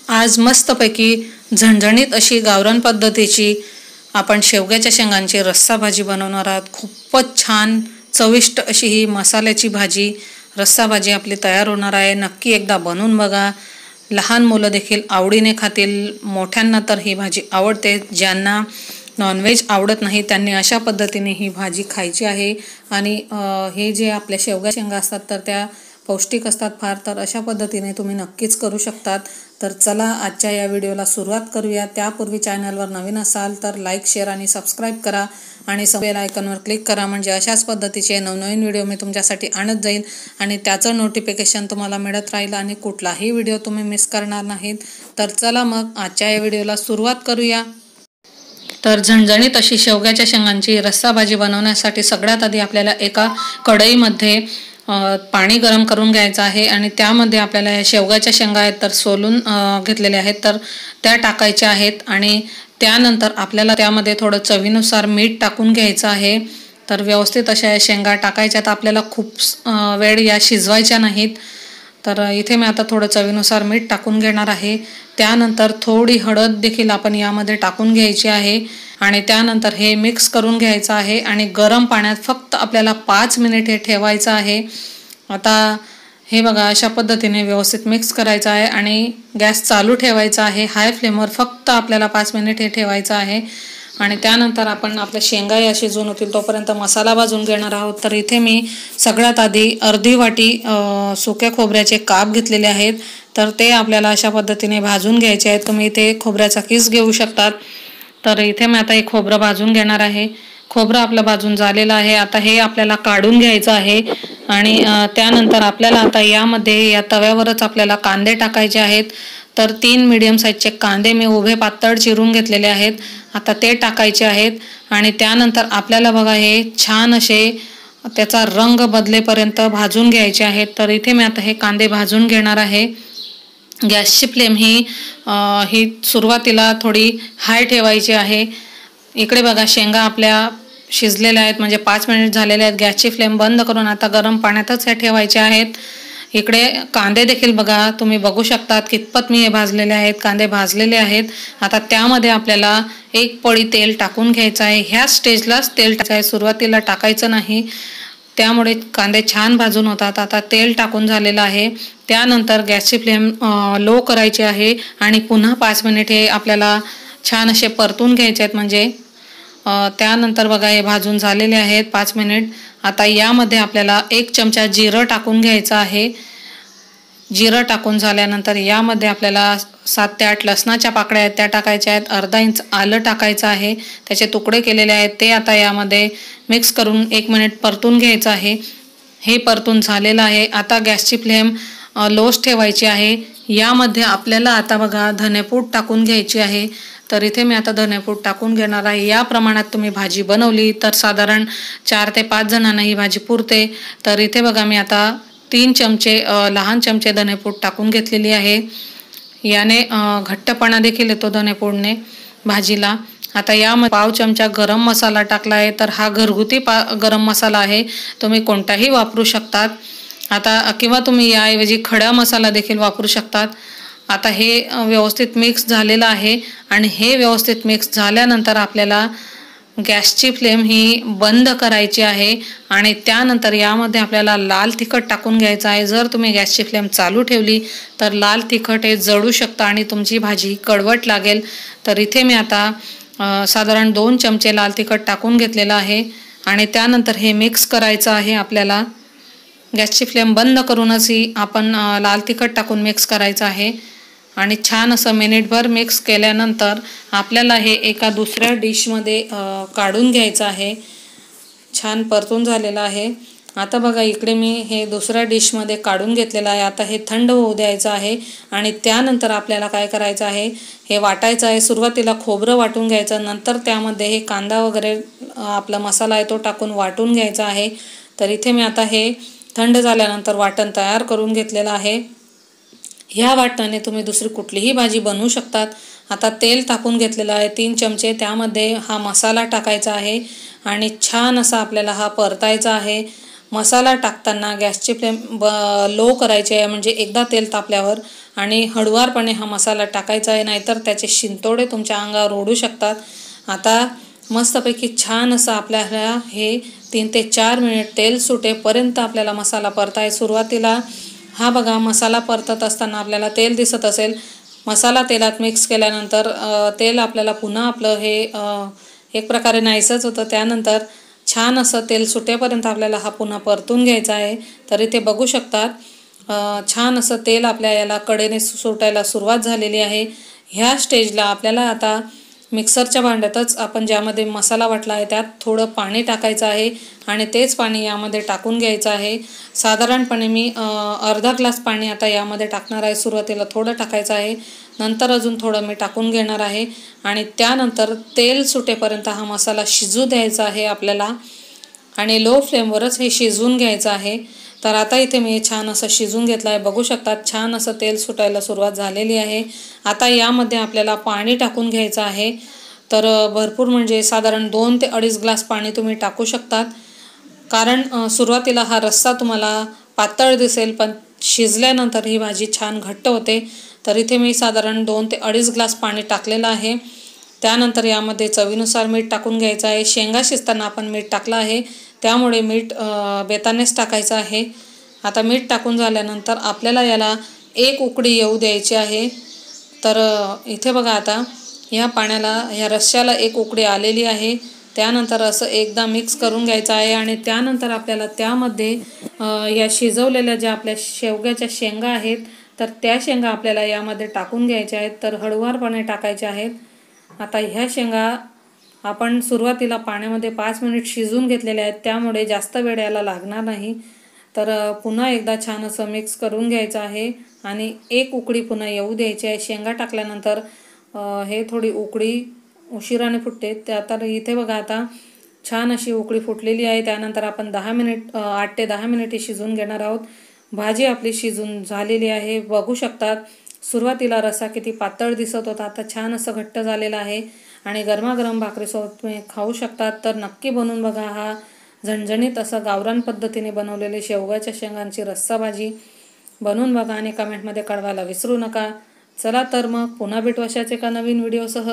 आज मस्तपैकी झणझणीत अशी गावरान पद्धतीची आपण शेवग्याच्या शेंगांची रस्सा भाजी बनवणार आहोत। खूपच छान चविष्ट अशी ही मसाल्याची भाजी रस्सा भाजी आपली तयार होणार आहे। नक्की एकदा बनवून बघा। लहान मुलं देखील आवडीने खातील, मोठ्यांना तर ही भाजी आवडते। ज्यांना नॉनव्हेज आवडत नाही त्यांनी अशा पद्धतीने ही भाजी खायची आहे। आणि हे जे आपल्या शेवगा शेंगा असतात तर त्या पौष्टिक असतात फार, तर अशा पद्धतीने तुम्ही नक्कीच करू शकतात। तर चला आजच्या या व्हिडिओला सुरुवात करूया। त्यापूर्वी चॅनलवर नवीन असाल तर लाईक, शेअर आणि सबस्क्राईब करा आणि बेल आयकॉनवर क्लिक करा, म्हणजे अशाच पद्धतीचे नवनवीन व्हिडिओ मी तुमच्यासाठी आणत जाईल आणि त्याचं नोटिफिकेशन तुम्हाला मिळत राहील आणि कुठलाही व्हिडिओ तुम्ही मिस करणार नाहीत। तर चला मग आजच्या या व्हिडिओला सुरुवात करूया। तर झणझणीत अशी शेवग्याच्या शेंगांची रस्सा भाजी बनवण्यासाठी सगळ्यात आधी आपल्याला एका कढईमध्ये पाणी गरम करून घ्यायचं आहे आणि त्यामध्ये आपल्याला शेवग्याच्या शेंगा आहेत तर सोलून घेतलेल्या आहेत तर त्या टाकायच्या आहेत। आणि त्यानंतर आपल्याला त्यामध्ये थोडं चवीनुसार मीठ टाकून घ्यायचं आहे। तर व्यवस्थित अशा शेंगा टाकायच्यात, आपल्याला खूप वेळ या शिजवायच्या नाहीत। तर इथे मी आता थोडं चवीनुसार मीठ टाकून घेणार आहे। त्यानंतर थोडी हळद देखील आपण यामध्ये टाकून घ्यायची आहे आणि त्यानंतर हे मिक्स करून घ्यायचं आहे आणि गरम पाण्यात फक्त आपल्याला 5 मिनिट हे ठेवायचं आहे। आता हे बघा अशा पद्धतीने व्यवस्थित मिक्स करायचं आहे आणि गॅस चालू ठेवायचा आहे। हाय फ्लेमवर फक्त आपल्याला 5 मिनिट हे ठेवायचं आहे आणि त्यानंतर आपण आपल्या शेंगा या शिजून होतील तोपर्यंत मसाला भाजून घेणार आहोत। तर इथे मी सगळ्यात आधी अर्धी वाटी सुक्या खोबऱ्याचे काप घेतलेले आहेत, तर ते आपल्याला अशा पद्धतीने भाजून घ्यायचे आहेत। तुम्ही इथे खोबऱ्याचा किस घेऊ शकतात। तर इथे मी आता हे खोबरं भाजून घेणार आहे। खोबरं आपलं भाजून झालेलं आहे। आता हे आपल्याला काढून घ्यायचं आहे आणि त्यानंतर आपल्याला आता यामध्ये या तव्यावरच आपल्याला कांदे टाकायचे आहेत। तर 3 मीडियम साईजचे कांदे मी उभे पातळ चिरून घेतलेले आहेत, आता ते टाकायचे आहेत आणि त्यानंतर आपल्याला बघा हे छान असे त्याचा रंग बदलेपर्यंत भाजून घ्यायचे आहेत। तर इथे मी आता हे कांदे भाजून घेणार आहे। गॅसची फ्लेम ही सुरुवातीला थोडी हाय ठेवायची आहे। इकडे बघा शेंगा आपल्या शिजलेल्या आहेत, म्हणजे 5 मिनिट झालेले आहेत। गॅसची फ्लेम बंद करून आता गरम पाण्यातच हे ठेवायचे आहेत। इकडे कांदे देखील बघा तुम्ही बघू शकतात कितपत मी हे भाजलेले आहेत, कांदे भाजलेले आहेत। आता त्यामध्ये आपल्याला 1 पळी तेल टाकून घ्यायचं आहे। ह्या स्टेजलाच तेल टाकायचं आहे, सुरुवातीला टाकायचं नाही, त्यामुळे कांदे छान भाजून होतात। आता तेल टाकून झालेलं आहे। त्यानंतर गॅसची फ्लेम लो करायची आहे आणि पुन्हा 5 मिनिट हे आपल्याला छान असे परतून घ्यायचे आहेत, म्हणजे त्यानंतर बघा हे भाजून झालेले आहेत 5 मिनिट। आता यामध्ये आपल्याला 1 चमचा जिरं टाकून घ्यायचं आहे। जिरं टाकून झाल्यानंतर यामध्ये आपल्याला 7 ते 8 लसणाच्या पाकळ्या आहेत त्या टाकायच्या आहेत। अर्धा इंच आलं टाकायचं आहे, त्याचे तुकडे केलेले आहेत ते आता यामध्ये मिक्स करून 1 मिनिट परतून घ्यायचं आहे। हे परतून झालेलं आहे। आता गॅसची फ्लेम लोच ठेवायची आहे। यामध्ये आपल्याला आता बघा धनेपूड टाकून घ्यायची आहे। तर इथे मी आता धनेपूड टाकून घेणार आहे। या प्रमाणात तुम्ही भाजी बनवली तर साधारण 4 ते 5 जणांना ही भाजी पुरते। तर इथे बघा मी आता 3 चमचे लहान चमचे धनेपूड टाकून घेतलेली आहे। याने घट्टपणा देखील येतो धनेपूडने भाजीला। आता यामध्ये 1/2 चमचा गरम मसाला टाकला आहे, तर हा घरगुती गरम मसाला आहे, तुम्ही कोणताही वापरू शकतात। आता किंवा तुम्ही याऐवजी खडा मसाला देखील वापरू शकतात। आता हे व्यवस्थित मिक्स झालेलं आहे आणि हे व्यवस्थित मिक्स झाल्यानंतर आपल्याला गॅसची फ्लेम ही बंद करायची आहे आणि त्यानंतर यामध्ये आपल्याला लाल तिखट टाकून घ्यायचं आहे। जर तुम्ही गॅसची फ्लेम चालू ठेवली तर लाल तिखट हे जळू शकतं आणि तुमची भाजी कडवट लागेल। तर इथे मी आता साधारण 2 चमचे लाल तिखट टाकून घेतलेलं आहे आणि त्यानंतर हे मिक्स करायचं आहे। आपल्याला गॅसची फ्लेम बंद करूनच ही आपण लाल तिखट टाकून मिक्स करायचं आहे आणि छान असं मिनिटभर मिक्स केल्यानंतर आपल्याला हे एका दुसऱ्या डिशमध्ये काढून घ्यायचं आहे। छान परतून झालेलं आहे। आता बघा इकडे मी हे दुसऱ्या डिशमध्ये काढून घेतलेलं आहे। आता हे थंड होऊ द्यायचं आहे आणि त्यानंतर आपल्याला काय करायचं आहे, हे वाटायचं आहे। सुरुवातीला खोबरं वाटून घ्यायचं, नंतर त्यामध्ये हे कांदा वगैरे आपला मसाला आहे तो टाकून वाटून घ्यायचा आहे। तर इथे मी आता हे थंड झाल्यानंतर वाटण तयार करून घेतलेलं आहे। ह्या वाटणाने तुम्ही दुसरी कुठलीही भाजी बनवू शकतात। आता तेल टाकून घेतलेलं आहे 3 चमचे, त्यामध्ये हा मसाला टाकायचा आहे आणि छान असा आपल्याला हा परतायचा आहे। मसाला टाकताना गॅसची फ्लेम लो करायची आहे, म्हणजे एकदा तेल तापल्यावर, आणि हळुवारपणे हा मसाला टाकायचा आहे, नाहीतर त्याचे शिंतोडे तुमच्या अंगावर ओढू शकतात. आता मस्तपैकी छान असं आपल्याला हे 3 ते 4 मिनिट तेल सुटेपर्यंत आपल्याला मसाला परताय. सुरुवातीला हा बघा मसाला परतत असताना आपल्याला तेल दिसत असेल. मसाला तेलात मिक्स केल्यानंतर तेल आपल्याला पुन्हा आपलं हे एक प्रकारे नाहीसंच होतं. त्यानंतर छान असं तेल सुटेपर्यंत आपल्याला हा पुन्हा परतून घ्यायचा आहे. तर इथे बघू शकतात छान असं तेल आपल्या याला कडेने सुटायला सुरुवात झालेली आहे. ह्या स्टेजला आपल्याला आता मिक्सरच्या भांड्यातच आपण ज्यामध्ये मसाला वाटला आहे त्यात थोडं पाणी टाकायचं आहे आणि तेच पाणी यामध्ये टाकून घ्यायचं आहे. साधारणपणे मी अर्धा ग्लास पाणी आता यामध्ये टाकणार आहे. सुरुवातीला थोडं टाकायचं आहे, नंतर अजून थोडं मी टाकून घेणार आहे आणि त्यानंतर तेल सुटेपर्यंत हा मसाला शिजू द्यायचा आहे आपल्याला आणि लो फ्लेमवरच हे शिजवून घ्यायचं आहे. तर आता इथे मी छान असं शिजून घेतलं आहे. बघू शकतात छान असं तेल सुटायला सुरुवात झालेली आहे. आता यामध्ये आपल्याला पाणी टाकून घ्यायचं आहे. तर भरपूर म्हणजे साधारण 2 ते 2.5 ग्लास पाणी तुम्ही टाकू शकतात. कारण सुरुवातीला हा रस्सा तुम्हाला पातळ दिसेल, पण शिजल्यानंतर ही भाजी छान घट्ट होते. तर इथे मी साधारण 2 ते 2.5 ग्लास पाणी टाकलेलं आहे. त्यानंतर यामध्ये चवीनुसार मीठ टाकून घ्यायचं आहे. शेंगा शिजताना आपण मीठ टाकलं आहे, त्यामुळे मीठ बेतानेच टाकायचं आहे. आता मीठ टाकून झाल्यानंतर आपल्याला याला एक उकळी येऊ द्यायची आहे. तर इथे बघा आता ह्या रश्श्याला एक उकळी आलेली आहे. त्यानंतर असं एकदा मिक्स करून घ्यायचं आहे आणि त्यानंतर आपल्याला त्यामध्ये या शिजवलेल्या ज्या आपल्या शेवग्याच्या शेंगा आहेत तर त्या शेंगा आपल्याला यामध्ये टाकून घ्यायच्या आहेत. तर हळुवारपणे टाकायच्या आहेत. आता ह्या शेंगा आपण सुरुवातीला पाण्यामध्ये 5 मिनिट शिजवून घेतलेल्या आहेत, त्यामुळे जास्त वेळ याला लागणार नाही. तर पुन्हा एकदा छान असं मिक्स करून घ्यायचं आहे आणि एक उकळी पुन्हा येऊ द्यायची आहे. शेंगा टाकल्यानंतर हे थोडी उकळी उशिराने फुटते. तर इथे बघा आता छान अशी उकळी फुटलेली आहे. त्यानंतर आपण 8 ते 10 मिनिटे शिजवून घेणार आहोत. भाजी आपली शिजून झालेली आहे. बघू शकतात सुरुवातीला रस्सा किती पातळ दिसत होता, आता छान असं घट्ट झालेलं आहे आणि गरमागरम भाकरीसोबत तुम्ही खाऊ शकतात. तर नक्की बनवून बघा हा झणझणीत असं गावरान पद्धतीने बनवलेली शेवगाच्या शेंगांची रस्सा भाजी. बनवून बघा आणि कमेंटमध्ये कळवायला विसरू नका. चला तर मग पुन्हा भेटू अशाच एका नवीन व्हिडिओसह.